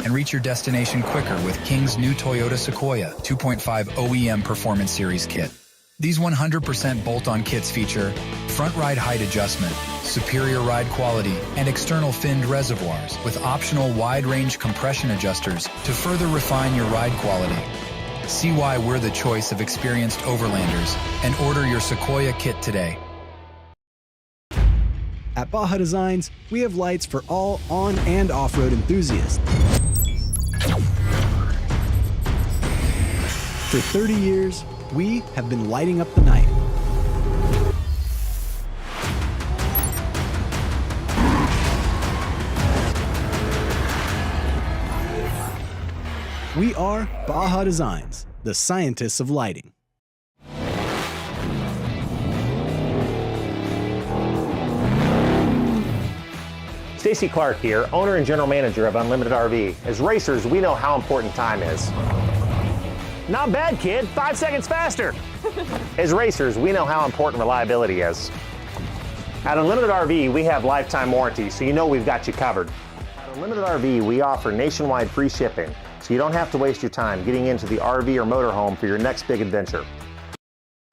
and reach your destination quicker with King's new Toyota Sequoia 2.5 OEM Performance Series kit. These 100% bolt-on kits feature front ride height adjustment, superior ride quality, and external finned reservoirs with optional wide-range compression adjusters to further refine your ride quality. See why we're the choice of experienced overlanders and order your Sequoia kit today. At Baja Designs, we have lights for all on- and off-road enthusiasts. For 30 years, we have been lighting up the night. We are Baja Designs, the scientists of lighting. Stacy Clark here, owner and general manager of Unlimited RV. As racers, we know how important time is. Not bad, kid. 5 seconds faster. As racers, we know how important reliability is. At Unlimited RV, we have lifetime warranty, so you know we've got you covered. At Unlimited RV, we offer nationwide free shipping, so you don't have to waste your time getting into the RV or motorhome for your next big adventure.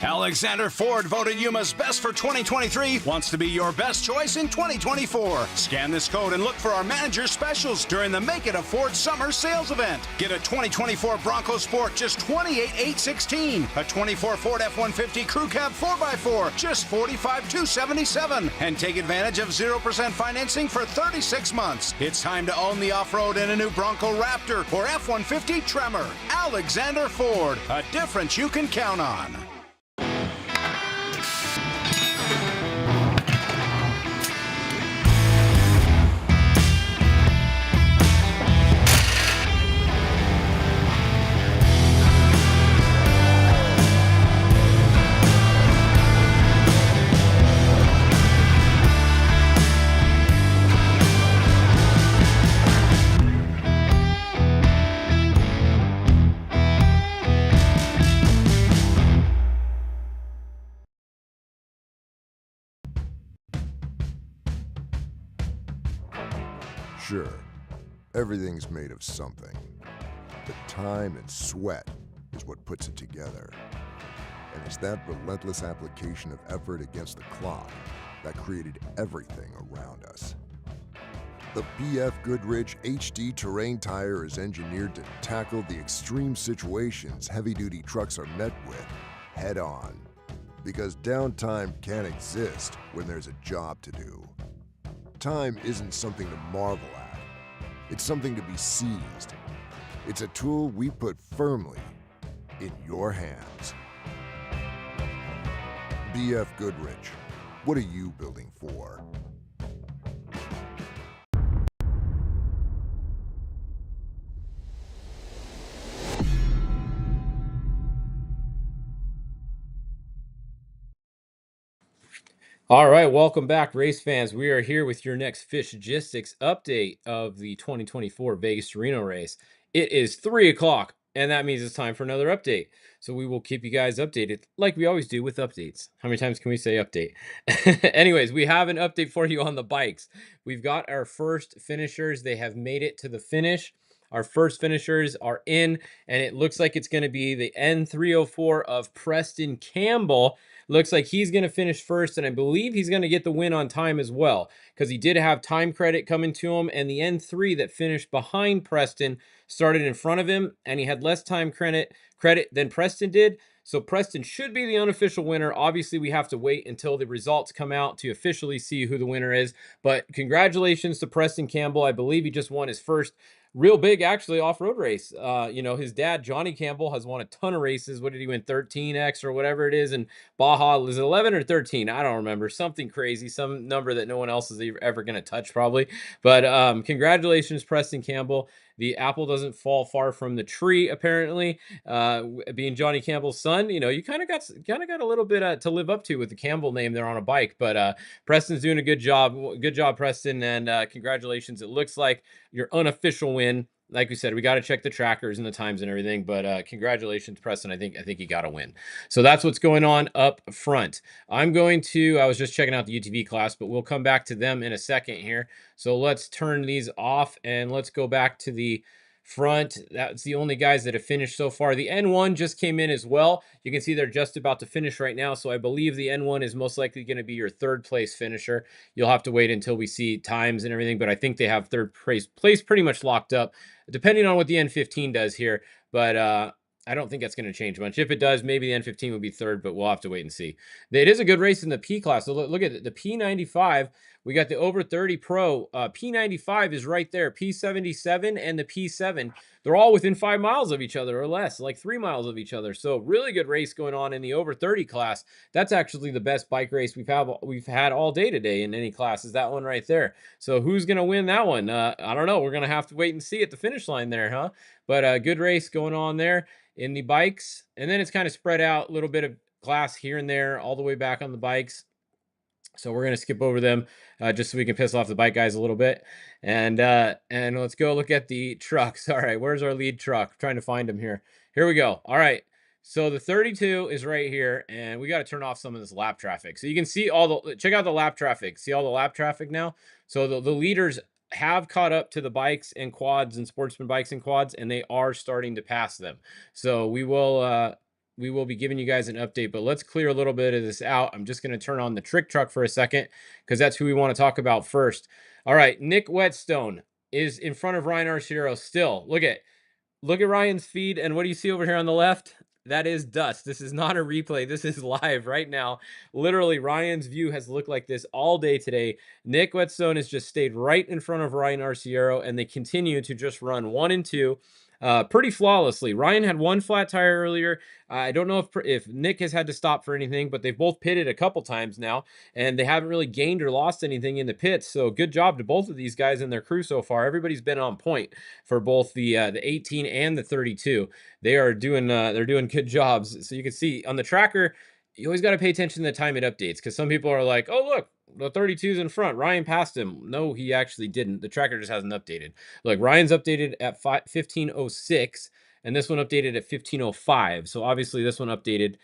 Alexander Ford voted Yuma's best for 2023, wants to be your best choice in 2024. Scan this code and look for our manager specials during the Make It a Ford Summer Sales Event. Get a 2024 Bronco Sport, just $28,816. A 24 Ford F-150 Crew Cab 4x4, just $45,277. And take advantage of 0% financing for 36 months. It's time to own the off-road in a new Bronco Raptor or F-150 Tremor. Alexander Ford, a difference you can count on. Sure, everything's made of something, but time and sweat is what puts it together. And it's that relentless application of effort against the clock that created everything around us. The BF Goodrich HD Terrain Tire is engineered to tackle the extreme situations heavy-duty trucks are met with head-on, because downtime can't exist when there's a job to do. Time isn't something to marvel at. It's something to be seized. It's a tool we put firmly in your hands. BF Goodrich, what are you building for? All right, welcome back, race fans. We are here with your next Fishgistics update of the 2024 Vegas to Reno race. It is 3 o'clock, and that means it's time for another update. So we will keep you guys updated like we always do with updates. How many times can we say update? Anyways, we have an update for you on the bikes. We've got our first finishers. They have made it to the finish. Our first finishers are in, and it looks like it's going to be the N304 of Preston Campbell. Looks like he's going to finish first, and I believe he's going to get the win on time as well, because he did have time credit coming to him, and the N3 that finished behind Preston started in front of him, and he had less time credit than Preston did. So Preston should be the unofficial winner. Obviously, we have to wait until the results come out to officially see who the winner is. But congratulations to Preston Campbell. I believe he just won his first real big, actually, off-road race. His dad, Johnny Campbell, has won a ton of races. What did he win? 13X or whatever it is. And Baja, was it 11 or 13? I don't remember. Something crazy, some number that no one else is ever going to touch probably. But congratulations, Preston Campbell. The apple doesn't fall far from the tree, apparently. Being Johnny Campbell's son, you kind of got a little bit to live up to with the Campbell name there on a bike. But Preston's doing a good job. Good job, Preston, and congratulations. It looks like your unofficial win. Like we said, we got to check the trackers and the times and everything, but congratulations, Preston. I think he got a win. So that's what's going on up front. I was just checking out the UTV class, but we'll come back to them in a second here. So let's turn these off and let's go back to the front. That's the only guys that have finished so far. The N1 just came in as well. You can see they're just about to finish right now. So I believe the N1 is most likely going to be your third place finisher. You'll have to wait until we see times and everything, but I think they have third place pretty much locked up, depending on what the N15 does here. But I don't think that's going to change much. If it does, maybe the N15 will be third, but we'll have to wait and see. It is a good race in the P class. So look at it. The P95. We got the over 30 Pro. P95 is right there. P77 and the P7. They're all within 5 miles of each other or less, like 3 miles of each other. So really good race going on in the over 30 class. That's actually the best bike race we've had all day today in any class, is that one right there. So who's going to win that one? I don't know. We're going to have to wait and see at the finish line there, huh? But good race going on there in the bikes. And then it's kind of spread out, a little bit of class here and there, all the way back on the bikes. So we're going to skip over them just so we can piss off the bike guys a little bit. And let's go look at the trucks. All right, where's our lead truck? I'm trying to find him here. Here we go. All right. So the 32 is right here, and we got to turn off some of this lap traffic. So you can see check out the lap traffic. See all the lap traffic now? So the leaders have caught up to the bikes and quads and sportsman bikes and quads, and they are starting to pass them. So we will be giving you guys an update, but let's clear a little bit of this out. I'm just going to turn on the trick truck for a second because that's who we want to talk about first. All right, Nick Whetstone is in front of Ryan Arciero still. Look at Ryan's feed, and what do you see over here on the left? That is dust. This is not a replay. This is live right now. Literally, Ryan's view has looked like this all day today. Nick Whetstone has just stayed right in front of Ryan Arciero, and they continue to just run 1 and 2. Pretty flawlessly. Ryan had one flat tire earlier. I don't know if Nick has had to stop for anything, but they've both pitted a couple times now, and they haven't really gained or lost anything in the pits. So good job to both of these guys and their crew so far. Everybody's been on point for both the 18 and the 32. They are doing they're doing good jobs. So you can see on the tracker, you always got to pay attention to the time it updates, because some people are like, oh look, the 32's in front. Ryan passed him. No, he actually didn't. The tracker just hasn't updated. Look, Ryan's updated at 15:06, and this one updated at 15:05. So obviously this one updated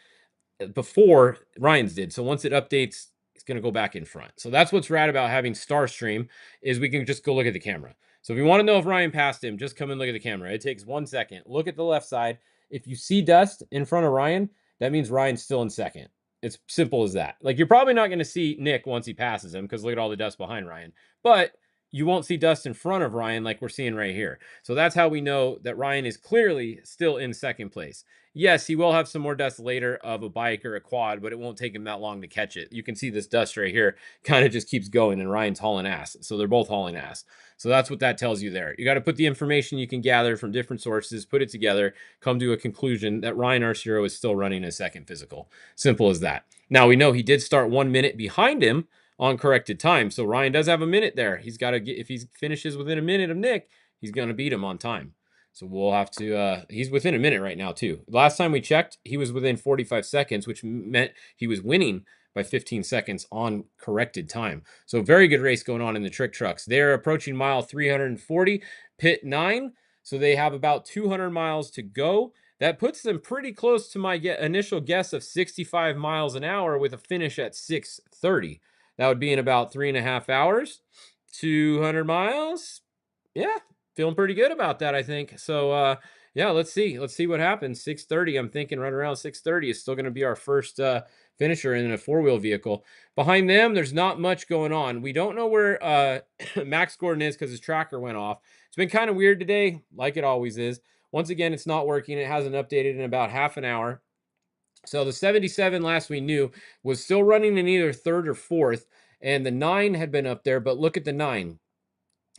before Ryan's did. So once it updates, it's going to go back in front. So that's what's rad about having Starstream, is we can just go look at the camera. So if you want to know if Ryan passed him, just come and look at the camera. It takes 1 second. Look at the left side. If you see dust in front of Ryan, that means Ryan's still in second. It's simple as that. Like, you're probably not going to see Nick once he passes him, because look at all the dust behind Ryan. But you won't see dust in front of Ryan like we're seeing right here. So that's how we know that Ryan is clearly still in second place. Yes, he will have some more dust later of a bike or a quad, but it won't take him that long to catch it. You can see this dust right here kind of just keeps going, and Ryan's hauling ass. So they're both hauling ass. So that's what that tells you there. You got to put the information you can gather from different sources, put it together, come to a conclusion that Ryan Arciero is still running a second physical. Simple as that. Now, we know he did start 1 minute behind him on corrected time. So Ryan does have a minute there. He's got to get, if he finishes within a minute of Nick, he's going to beat him on time. So we'll have to, he's within a minute right now too. Last time we checked, he was within 45 seconds, which meant he was winning by 15 seconds on corrected time. So very good race going on in the trick trucks. They're approaching mile 340, pit 9. So they have about 200 miles to go. That puts them pretty close to my initial guess of 65 miles an hour with a finish at 6:30. That would be in about 3.5 hours. 200 miles. Yeah, feeling pretty good about that, I think. So, yeah, let's see. Let's see what happens. 6:30. I'm thinking right around 6:30 is still going to be our first finisher in a four-wheel vehicle. Behind them, there's not much going on. We don't know where Max Gordon is because his tracker went off. It's been kind of weird today, like it always is. Once again, it's not working. It hasn't updated in about half an hour. So the 77 last we knew was still running in either third or fourth, and the 9 had been up there, but look at the 9.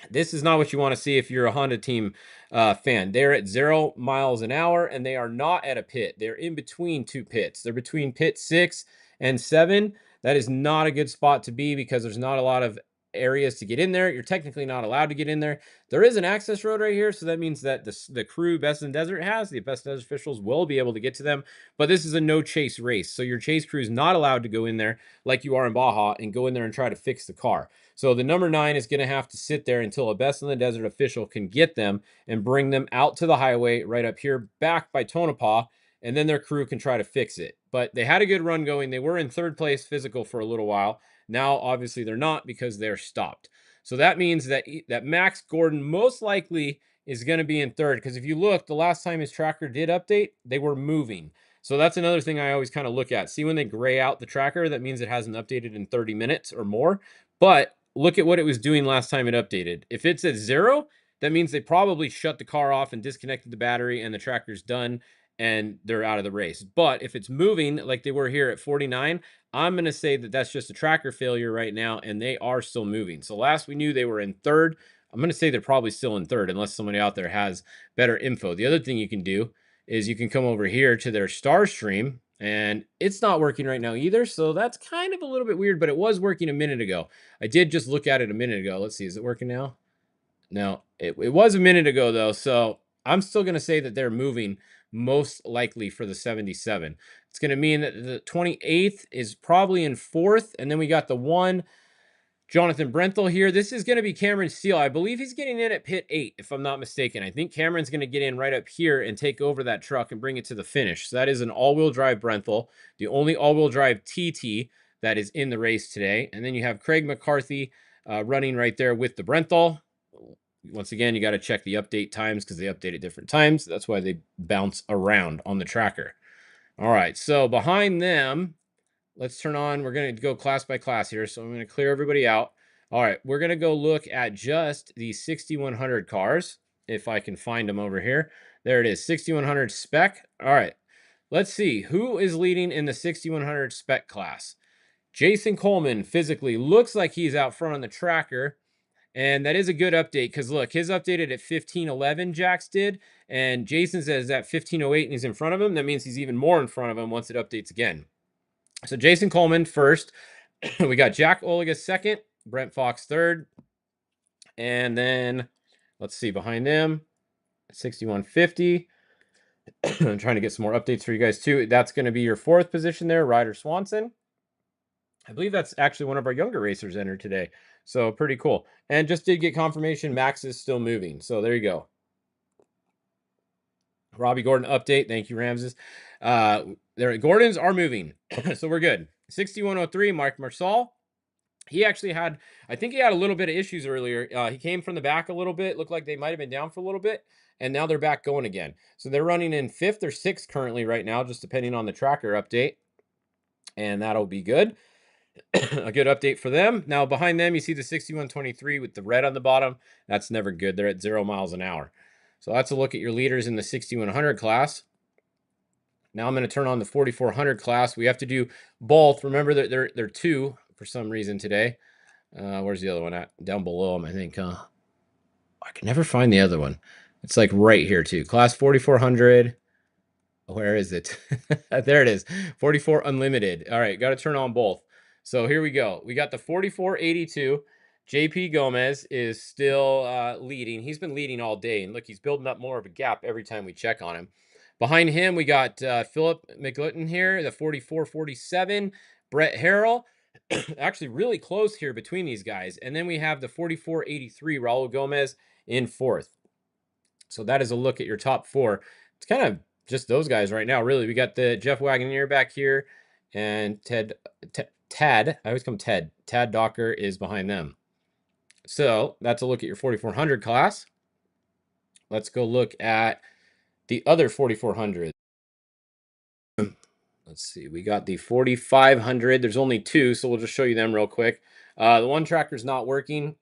This is not what you want to see if you're a Honda team fan. They're at 0 miles an hour, and they are not at a pit. They're in between two pits. They're between pit 6 and 7. That is not a good spot to be because there's not a lot of areas to get in there. You're technically not allowed to get in there. There is an access road right here, so that means that the crew Best in Desert has, the Best in Desert officials will be able to get to them, but this is a no chase race, so your chase crew is not allowed to go in there like you are in Baja and go in there and try to fix the car. So the number 9 is going to have to sit there until a Best in the Desert official can get them and bring them out to the highway right up here back by Tonopah, and then their crew can try to fix it. But they had a good run going. They were in third place physical for a little while. Now, obviously, they're not because they're stopped. So that means that Max Gordon most likely is going to be in third, because if you look, the last time his tracker did update, they were moving. So that's another thing I always kind of look at. See when they gray out the tracker, that means it hasn't updated in 30 minutes or more. But look at what it was doing last time it updated. If it's at 0, that means they probably shut the car off and disconnected the battery and the tractor's done and they're out of the race. But if it's moving like they were here at 49, I'm going to say that that's just a tracker failure right now, and they are still moving. So last we knew they were in third. I'm going to say they're probably still in third unless somebody out there has better info. The other thing you can do is you can come over here to their star stream, and it's not working right now either. So that's kind of a little bit weird, but it was working a minute ago. I did just look at it a minute ago. Let's see. Is it working now? No, it was a minute ago though. So I'm still going to say that they're moving most likely for the 77. It's going to mean that the 28th is probably in fourth. And then we got the one Jonathan Brenthal here. This is going to be Cameron Steele. I believe he's getting in at pit 8, if I'm not mistaken. I think Cameron's going to get in right up here and take over that truck and bring it to the finish. So that is an all-wheel drive Brenthal, the only all-wheel drive TT that is in the race today. And then you have Craig McCarthy running right there with the Brenthal. Once again, you got to check the update times because they update at different times. That's why they bounce around on the tracker. All right, so behind them, let's turn on. We're going to go class by class here, so I'm going to clear everybody out. All right, we're going to go look at just the 6100 cars, if I can find them over here. There it is, 6100 spec. All right, let's see. Who is leading in the 6100 spec class? Jason Coleman physically looks like he's out front on the tracker. And that is a good update because look, his updated at 1511, Jax did, and Jason says at 1508 and he's in front of him. That means he's even more in front of him once it updates again. So Jason Coleman first. We got Jack Oliga second, Brent Fox third, and then let's see behind them, 6150. I'm trying to get some more updates for you guys too. That's going to be your fourth position there, Ryder Swanson. I believe that's actually one of our younger racers entered today. So pretty cool. And just did get confirmation Max is still moving. So there you go. Robbie Gordon update. Thank you, Ramses. Gordons are moving. So we're good. 6103, Mark Marsal. He actually had, I think he had a little bit of issues earlier. He came from the back a little bit. Looked like they might have been down for a little bit. And now they're back going again. So they're running in 5th or 6th currently right now, just depending on the tracker update. And that'll be good. A good update for them. Now behind them, you see the 6123 with the red on the bottom. That's never good. They're at 0 miles an hour. So that's a look at your leaders in the 6100 class. Now I'm going to turn on the 4400 class. We have to do both. Remember that they're 2 for some reason today. Where's the other one at? Down below them, I think. I can never find the other one. It's like right here too. Class 4400. Where is it? There it is. 44 Unlimited. All right, got to turn on both. So here we go. We got the 4482. JP Gomez is still leading. He's been leading all day. And look, he's building up more of a gap every time we check on him. Behind him, we got Philip McGlutton here, the 4447. Brett Harrell. Actually really close here between these guys. And then we have the 4483, Raul Gomez in 4th. So that is a look at your top 4. It's kind of just those guys right now, really. We got the Jeff Wagoneer back here, and Tad, I always come Ted. Tad Docker is behind them. So that's a look at your 4400 class. Let's go look at the other 4400. Let's see. We got the 4500. There's only 2, so we'll just show you them real quick. The one tracker's not working,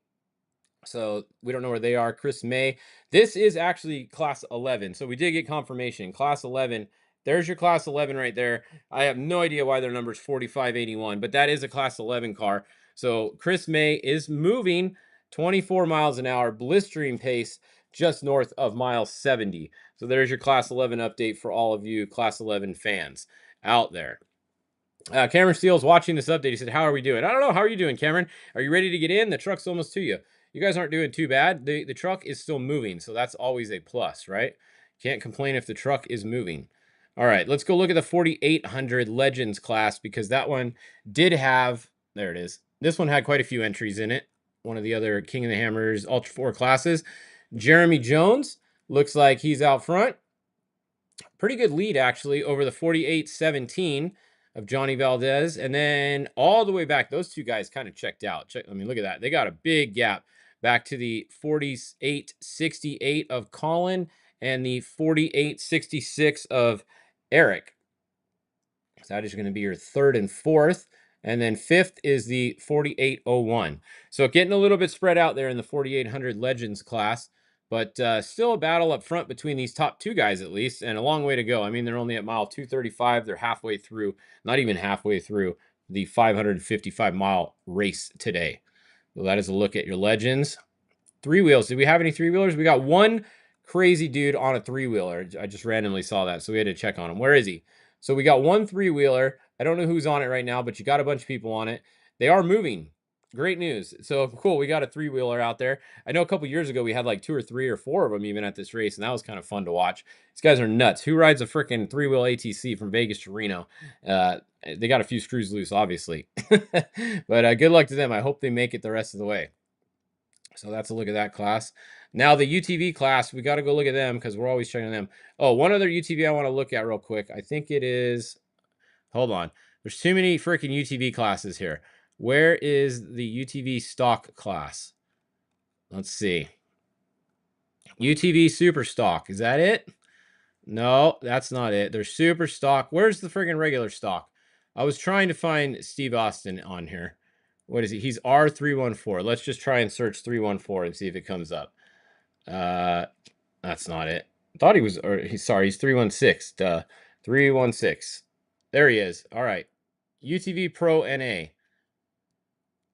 so we don't know where they are. Chris May. This is actually class 11, so we did get confirmation. Class 11. There's your class 11 right there. I have no idea why their number is 4581, but that is a class 11 car. So Chris May is moving 24 miles an hour, blistering pace, just north of mile 70. So there's your class 11 update for all of you class 11 fans out there. Cameron Steele's watching this update. He said, how are we doing? I don't know. How are you doing, Cameron? Are you ready to get in? The truck's almost to you. You guys aren't doing too bad. The truck is still moving, so that's always a plus, right? Can't complain if the truck is moving. All right, let's go look at the 4800 Legends class, because that one did have, there it is. This one had quite a few entries in it. One of the other King of the Hammers Ultra 4 classes. Jeremy Jones looks like he's out front. Pretty good lead, actually, over the 4817 of Johnny Valdez. And then all the way back, those two guys kind of checked out. I mean, look at that. They got a big gap back to the 4868 of Colin and the 4866 of Eric. So that is going to be your third and fourth. And then fifth is the 4801. So getting a little bit spread out there in the 4800 Legends class, but still a battle up front between these top two guys at least, and a long way to go. I mean, they're only at mile 235. They're halfway through, not even halfway through the 555-mile race today. So that is a look at your Legends. Three wheels. Did we have any three wheelers? We got one crazy dude on a three wheeler. I just randomly saw that, so we had to check on him. Where is he? So we got one three wheeler. I don't know who's on it right now, but you got a bunch of people on it. They are moving. Great news. So cool. We got a three wheeler out there. I know a couple years ago we had like 2 or 3 or 4 of them even at this race, and that was kind of fun to watch. These guys are nuts. Who rides a freaking three wheel ATC from Vegas to Reno? They got a few screws loose, obviously, but good luck to them. I hope they make it the rest of the way. So that's a look at that class. Now the UTV class, we got to go look at them because we're always checking them. Oh, one other UTV I want to look at real quick. I think it is, hold on. There's too many freaking UTV classes here. Where is the UTV stock class? Let's see. UTV super stock. Is that it? No, that's not it. There's super stock. Where's the friggin' regular stock? I was trying to find Steve Austin on here. What is he? He's R314. Let's just try and search 314 and see if it comes up. That's not it. I thought he was, or he's 316. 316. There he is. All right. UTV Pro NA.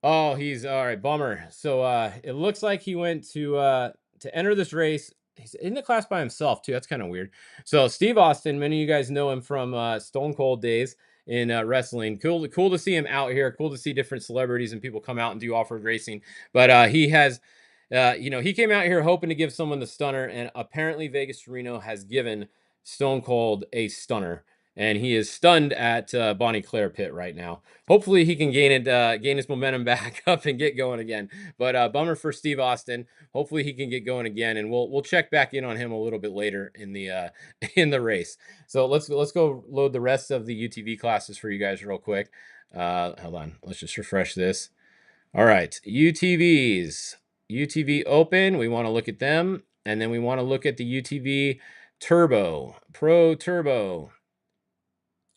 Oh, he's all right. Bummer. So it looks like he went to enter this race. He's in the class by himself too. That's kind of weird. So Steve Austin, many of you guys know him from Stone Cold days in wrestling. Cool to see him out here. Cool to see different celebrities and people come out and do off-road racing. But he has, he came out here hoping to give someone the stunner, and apparently Vegas to Reno has given Stone Cold a stunner. And he is stunned at Bonnie Claire pit right now. Hopefully he can gain his momentum back up and get going again. But bummer for Steve Austin. Hopefully he can get going again, and we'll check back in on him a little bit later in the in the race. So let's go load the rest of the UTV classes for you guys real quick. Hold on, let's just refresh this. All right, UTVs, UTV Open. We want to look at them, and then we want to look at the UTV Turbo, Pro Turbo.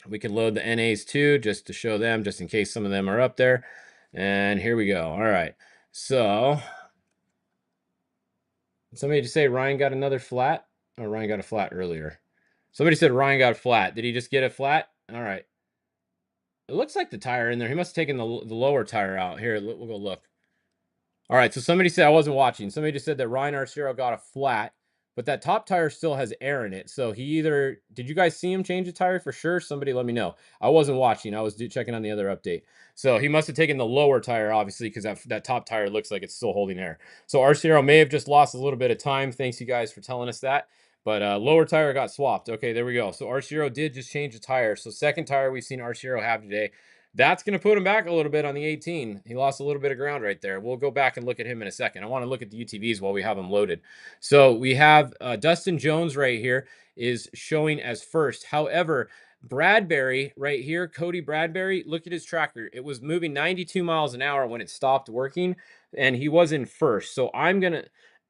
We can load the NAs too, just to show them, just in case some of them are up there. And here we go. All right. So somebody just say Ryan got another flat? Or Ryan got a flat earlier. Somebody said Ryan got a flat. Did he just get a flat? All right. It looks like the tire in there. He must have taken the lower tire out. Here, we'll go look. All right. So somebody said, I wasn't watching. Somebody just said that Ryan Arcero got a flat, but that top tire still has air in it. So he either, did you guys see him change the tire for sure? Somebody let me know. I wasn't watching. I was checking on the other update. So he must have taken the lower tire, obviously, because that top tire looks like it's still holding air. So Arcero may have just lost a little bit of time. Thanks, you guys, for telling us that. But lower tire got swapped. Okay, there we go. So Arcero did just change the tire. So second tire we've seen Arcero have today. That's going to put him back a little bit on the 18. He lost a little bit of ground right there. We'll go back and look at him in a second. I want to look at the UTVs while we have them loaded. So we have Dustin Jones right here is showing as first. However, Bradbury right here, Cody Bradbury, look at his tracker. It was moving 92 miles an hour when it stopped working, and he was in first. So I'm going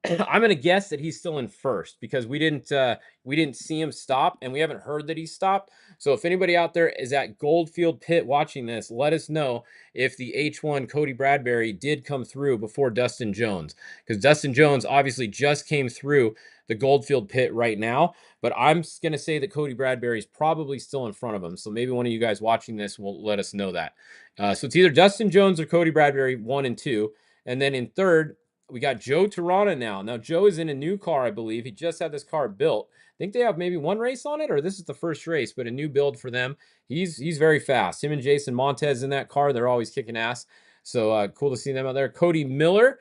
to guess that he's still in first because we didn't see him stop, and we haven't heard that he stopped. So if anybody out there is at Goldfield Pit watching this, let us know if the H1 Cody Bradbury did come through before Dustin Jones, because Dustin Jones obviously just came through the Goldfield Pit right now. But I'm going to say that Cody Bradbury is probably still in front of him. So maybe one of you guys watching this will let us know that. So it's either Dustin Jones or Cody Bradbury, 1 and 2. And then in third, we got Joe Tirana now. Now, Joe is in a new car, I believe. He just had this car built. I think they have maybe one race on it, or this is the first race, but a new build for them. He's very fast. Him and Jason Montez in that car, they're always kicking ass. So cool to see them out there. Cody Miller,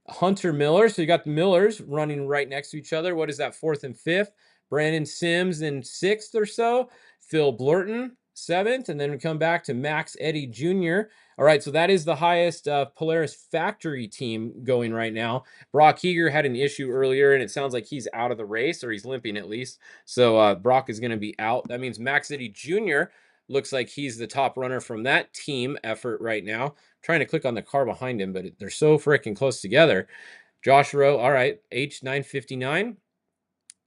Hunter Miller. So you got the Millers running right next to each other. What is that, 4th and 5th? Brandon Sims in 6th or so. Phil Blurton, 7th. And then we come back to Max Eddy Jr. All right, so that is the highest Polaris factory team going right now. Brock Heger had an issue earlier, and it sounds like he's out of the race, or he's limping at least. So Brock is going to be out. That means Max Eddy Jr., looks like he's the top runner from that team effort right now. I'm trying to click on the car behind him, but they're so freaking close together. Josh Rowe, all right, H959.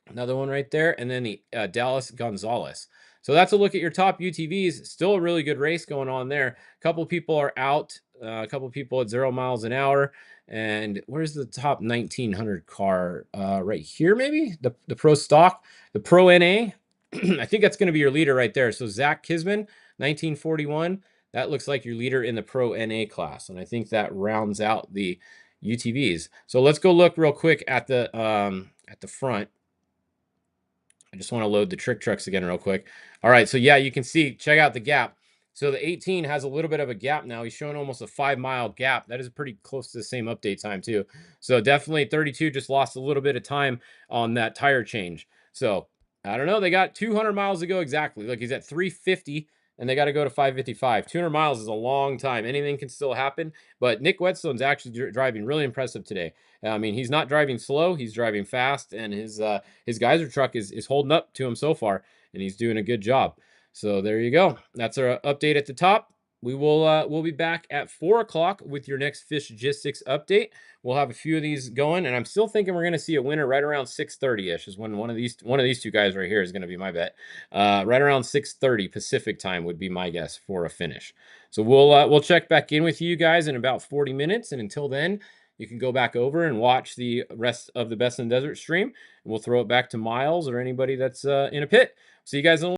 Another one right there. And then the Dallas Gonzalez. So that's a look at your top UTVs. Still a really good race going on there. A couple people are out. A couple people at 0 miles an hour. And where's the top 1900 car? Right here, maybe? The Pro Stock, the Pro NA. I think that's going to be your leader right there. So Zach Kisman, 1941. That looks like your leader in the Pro NA class. And I think that rounds out the UTVs. So let's go look real quick at the front. I just want to load the trick trucks again real quick. All right, so yeah, you can see, check out the gap. So the 18 has a little bit of a gap now. He's showing almost a 5-mile gap. That is pretty close to the same update time too. So definitely 32 just lost a little bit of time on that tire change. So I don't know. They got 200 miles to go exactly. Look, he's at 350 and they got to go to 555. 200 miles is a long time. Anything can still happen. But Nick Whetstone's actually driving really impressive today. I mean, he's not driving slow. He's driving fast. And his geyser truck is holding up to him so far. And he's doing a good job. So there you go. That's our update at the top. We'll be back at 4 o'clock with your next Fishgistics update. We'll have a few of these going, and I'm still thinking we're going to see a winner right around 6:30ish. Is when one of these two guys right here is going to be my bet. Right around 6:30 Pacific time would be my guess for a finish. So we'll check back in with you guys in about 40 minutes, and until then, you can go back over and watch the rest of the Best in the Desert stream, and we'll throw it back to Miles or anybody that's in a pit. See you guys in a